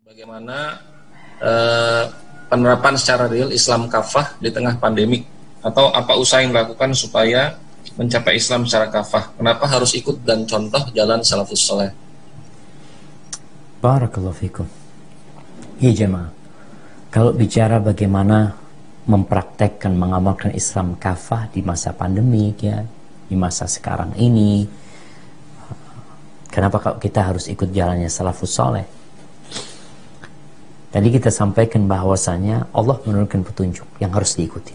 Bagaimana eh, penerapan secara real Islam kafah di tengah pandemik, atau apa usaha yang dilakukan supaya mencapai Islam secara kafah? Kenapa harus ikut dan contoh jalan salafus saleh? Barakallahu fikum. Iya jemaah, kalau bicara bagaimana mempraktekkan, mengamalkan Islam kafah di masa pandemik ya, di masa sekarang ini, kenapa kalau kita harus ikut jalannya salafus saleh? Tadi kita sampaikan bahwasanya Allah menurunkan petunjuk yang harus diikuti.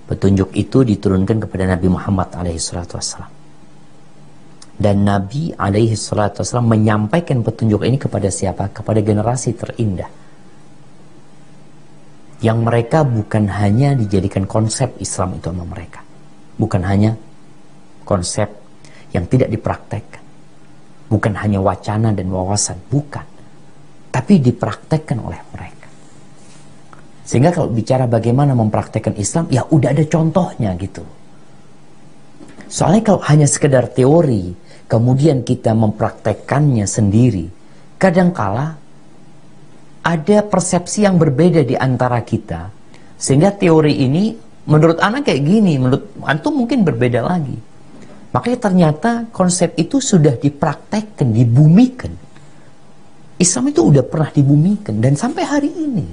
Petunjuk itu diturunkan kepada Nabi Muhammad SAW. Dan Nabi SAW menyampaikan petunjuk ini kepada siapa? Kepada generasi terindah. Yang mereka bukan hanya dijadikan konsep Islam itu sama mereka. Bukan hanya konsep yang tidak dipraktekkan. Bukan hanya wacana dan wawasan. Bukan. Tapi dipraktekkan oleh mereka. Sehingga kalau bicara bagaimana mempraktekkan Islam, ya udah ada contohnya gitu. Soalnya kalau hanya sekedar teori, kemudian kita mempraktekkannya sendiri, kadangkala ada persepsi yang berbeda di antara kita. Sehingga teori ini menurut anak kayak gini, menurut antum mungkin berbeda lagi. Makanya ternyata konsep itu sudah dipraktekkan, dibumikan. Islam itu udah pernah dibumikan dan sampai hari ini.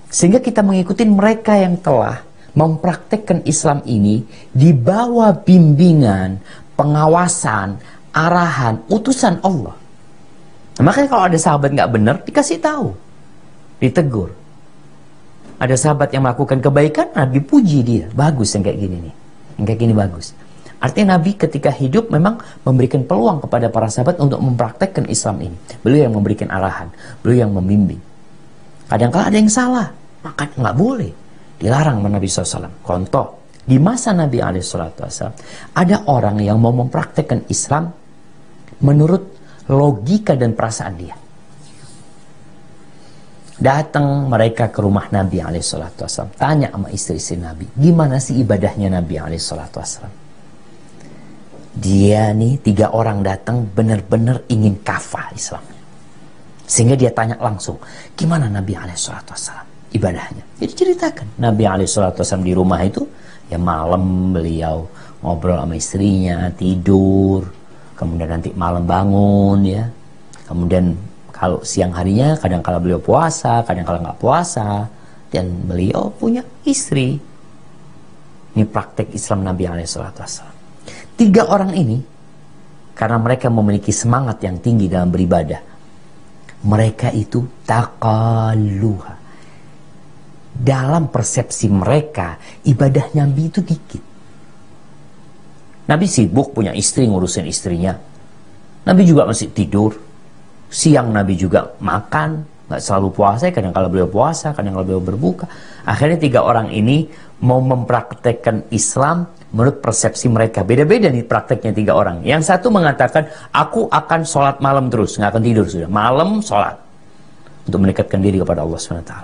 Sehingga kita mengikuti mereka yang telah mempraktekkan Islam ini di bawah bimbingan, pengawasan, arahan, utusan Allah. Nah, makanya kalau ada sahabat nggak benar, dikasih tahu, ditegur. Ada sahabat yang melakukan kebaikan, Nabi puji dia, bagus yang kayak gini nih, yang kayak gini bagus. Artinya Nabi ketika hidup memang memberikan peluang kepada para sahabat untuk mempraktekkan Islam ini. Beliau yang memberikan arahan, beliau yang membimbing. Kadang-kadang ada yang salah, maka nggak boleh, dilarang Nabi SAW. Contoh, di masa Nabi SAW, ada orang yang mau mempraktekkan Islam menurut logika dan perasaan dia. Datang mereka ke rumah Nabi SAW, tanya sama istri-istri Nabi, gimana sih ibadahnya Nabi SAW? Dia nih 3 orang datang benar-benar ingin kafah Islam. Sehingga dia tanya langsung, gimana Nabi SAW ibadahnya? Jadi ceritakan, Nabi SAW di rumah itu, ya malam beliau ngobrol sama istrinya, tidur, kemudian nanti malam bangun ya. Kemudian kalau siang harinya kadang-kala beliau puasa, kadang-kala nggak puasa, dan beliau punya istri. Ini praktek Islam Nabi SAW. 3 orang ini, karena mereka memiliki semangat yang tinggi dalam beribadah, mereka itu taqalluha. Dalam persepsi mereka, ibadah Nabi itu dikit. Nabi sibuk punya istri, ngurusin istrinya. Nabi juga masih tidur. Siang Nabi juga makan, nggak selalu puasa, kadang-kala beliau puasa, kadang-kala beliau berbuka. Akhirnya 3 orang ini mau mempraktekkan Islam menurut persepsi mereka. Beda-beda nih prakteknya 3 orang. Yang satu mengatakan, aku akan sholat malam terus, nggak akan tidur sudah. Malam sholat. Untuk mendekatkan diri kepada Allah SWT.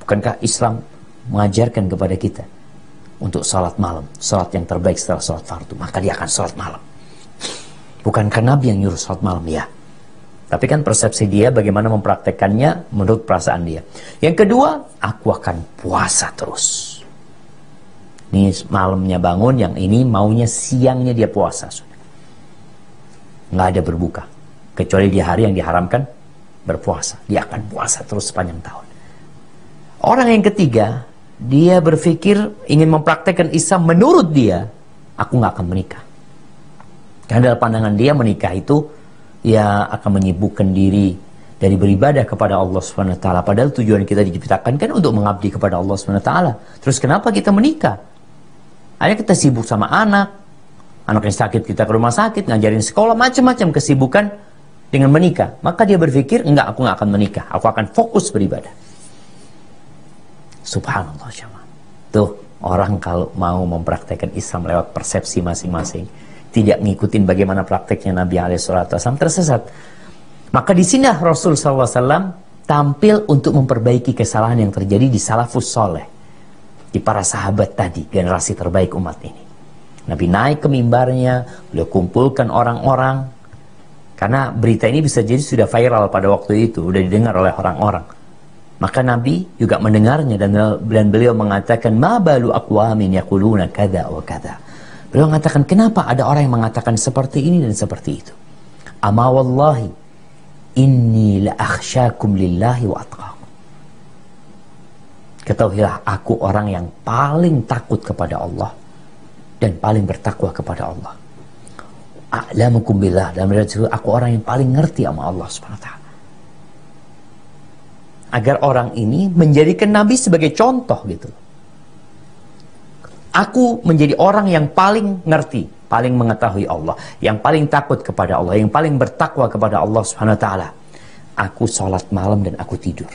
Bukankah Islam mengajarkan kepada kita untuk sholat malam, sholat yang terbaik setelah sholat fardu? Maka dia akan sholat malam. Bukankah Nabi yang nyuruh sholat malam? Ya. Tapi kan persepsi dia bagaimana mempraktekannya menurut perasaan dia. Yang kedua, aku akan puasa terus. Ini malamnya bangun, yang ini maunya siangnya dia puasa. Nggak ada berbuka. Kecuali di hari yang diharamkan berpuasa. Dia akan puasa terus sepanjang tahun. Orang yang ketiga, dia berpikir ingin mempraktekkan Islam menurut dia, aku nggak akan menikah. Karena dalam pandangan dia menikah itu, ya akan menyibukkan diri dari beribadah kepada Allah SWT. Padahal tujuan kita diciptakan kan untuk mengabdi kepada Allah SWT. Terus kenapa kita menikah? Akhirnya kita sibuk sama anak yang sakit kita ke rumah sakit, ngajarin sekolah, macam-macam kesibukan dengan menikah. Maka dia berpikir, enggak, aku nggak akan menikah, aku akan fokus beribadah. Subhanallah jemaah. Tuh, orang kalau mau mempraktekkan Islam lewat persepsi masing-masing, tidak ngikutin bagaimana prakteknya Nabi SAW, tersesat. Maka di sini Rasul SAW tampil untuk memperbaiki kesalahan yang terjadi di salafus soleh, di para sahabat tadi, generasi terbaik umat ini. Nabi naik ke mimbarnya, beliau kumpulkan orang-orang, Karena berita ini bisa jadi sudah viral pada waktu itu, sudah didengar oleh orang-orang. Maka Nabi juga mendengarnya dan beliau mengatakan, ma balu aqwamin yaquluna kada wa kada. Beliau mengatakan, kenapa ada orang yang mengatakan seperti ini dan seperti itu. Ama wallahi inni la akhsyakum lillahi wa atqakum. Ketahuilah, aku orang yang paling takut kepada Allah dan paling bertakwa kepada Allah. A'lamukum billah, dan aku orang yang paling ngerti sama Allah Subhanahu wa taala. Agar orang ini menjadikan Nabi sebagai contoh gitu. Aku menjadi orang yang paling ngerti, paling mengetahui Allah, yang paling takut kepada Allah, yang paling bertakwa kepada Allah Subhanahu wa taala. Aku sholat malam dan aku tidur.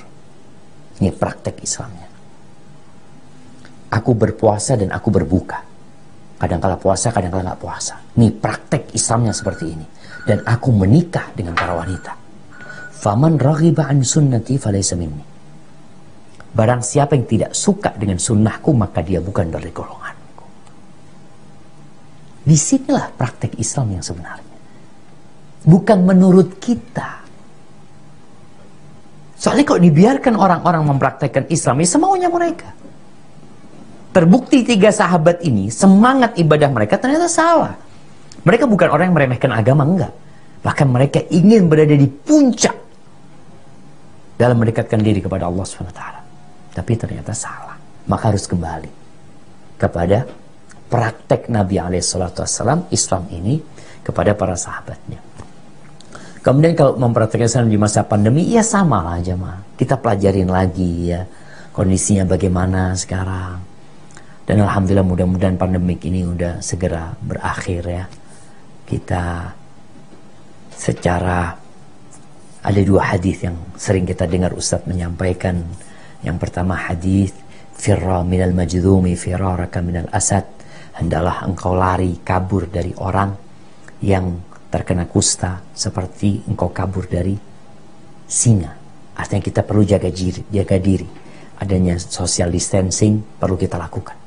Ini praktek Islamnya. Aku berpuasa dan aku berbuka. Kadang-kala puasa, kadang-kala nggak puasa. Ini praktek Islamnya seperti ini. Dan aku menikah dengan para wanita. Faman raghiba an sunnati falaysa minni. Barang siapa yang tidak suka dengan sunnahku, maka dia bukan dari golonganku. Disinilah praktek Islam yang sebenarnya. Bukan menurut kita. Soalnya kalau dibiarkan orang-orang mempraktekkan Islam, ya semaunya mereka. Terbukti 3 sahabat ini, semangat ibadah mereka ternyata salah. Mereka bukan orang yang meremehkan agama, enggak. Bahkan mereka ingin berada di puncak dalam mendekatkan diri kepada Allah SWT. Tapi ternyata salah. Maka harus kembali kepada praktek Nabi SAW, Islam ini, kepada para sahabatnya. Kemudian kalau mempraktekkan Islam di masa pandemi, ya sama lah jemaah. Kita pelajarin lagi ya, kondisinya bagaimana sekarang. Dan alhamdulillah mudah-mudahan pandemik ini udah segera berakhir ya. Kita secara, ada 2 hadis yang sering kita dengar Ustadz menyampaikan. Yang pertama hadis, firra minal majdhumi firaraka minal asad. Hendaklah engkau lari, kabur dari orang yang terkena kusta seperti engkau kabur dari singa. Artinya kita perlu jaga diri. Adanya social distancing perlu kita lakukan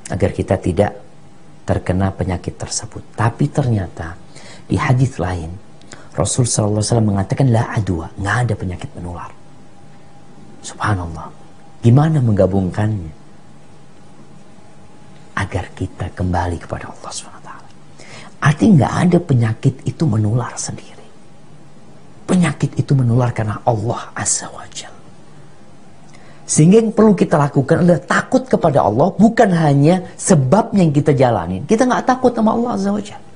agar kita tidak terkena penyakit tersebut. Tapi ternyata di hadis lain Rasul SAW mengatakan la adwa, nggak ada penyakit menular. Subhanallah. Gimana menggabungkannya? Agar kita kembali kepada Allah SWT. Artinya nggak ada penyakit itu menular sendiri. Penyakit itu menular karena Allah Azza wa Jalla. Sehingga yang perlu kita lakukan adalah takut kepada Allah, bukan hanya sebabnya yang kita jalanin. Kita nggak takut sama Allah Azza wa Jalla.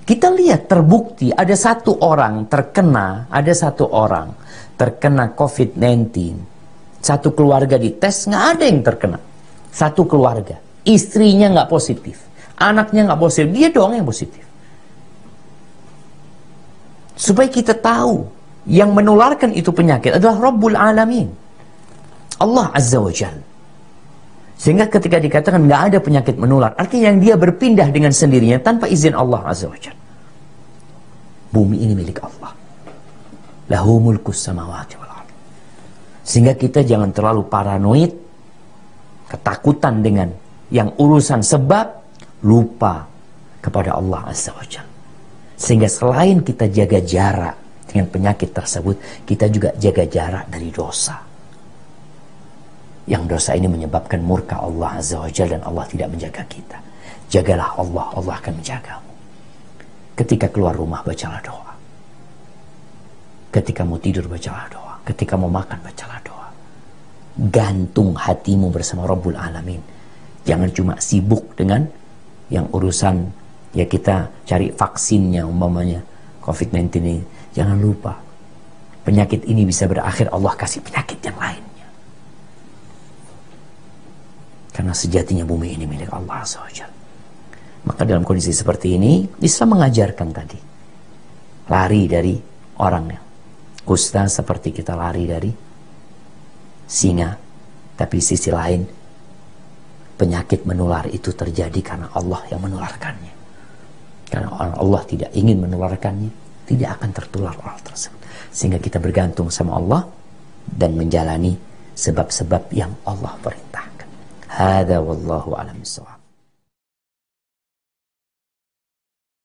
Kita lihat terbukti ada satu orang terkena COVID-19. Satu keluarga dites, nggak ada yang terkena. Satu keluarga. Istrinya nggak positif. Anaknya nggak positif. Dia doang yang positif. Supaya kita tahu, yang menularkan itu penyakit adalah Rabbul Alamin, Allah Azza wa Jalla. Sehingga ketika dikatakan nggak ada penyakit menular, artinya yang dia berpindah dengan sendirinya tanpa izin Allah Azza wa Jalla. Bumi ini milik Allah. Lahu mulkus samawati wal ardh. Sehingga kita jangan terlalu paranoid, ketakutan dengan yang urusan sebab, lupa kepada Allah Azza wa Jalla. Sehingga selain kita jaga jarak dengan penyakit tersebut, kita juga jaga jarak dari dosa. Yang dosa ini menyebabkan murka Allah Azza wa Jalla dan Allah tidak menjaga kita. Jagalah Allah, Allah akan menjagamu. Ketika keluar rumah, bacalah doa. Ketika mau tidur, bacalah doa. Ketika mau makan, bacalah doa. Gantung hatimu bersama Rabbul Alamin. Jangan cuma sibuk dengan yang urusan, ya kita cari vaksinnya umpamanya COVID-19 ini. Jangan lupa, penyakit ini bisa berakhir, Allah kasih penyakit yang lainnya. Karena sejatinya bumi ini milik Allah Azza wa Jalla. Maka dalam kondisi seperti ini, Islam mengajarkan tadi, lari dari orangnya. Kusta seperti kita lari dari singa. Tapi sisi lain, penyakit menular itu terjadi karena Allah yang menularkannya. Karena Allah tidak ingin menularkannya, tidak akan tertular orang tersebut. Sehingga kita bergantung sama Allah dan menjalani sebab-sebab yang Allah perintahkan. Hada wallahu a'lam bishawab.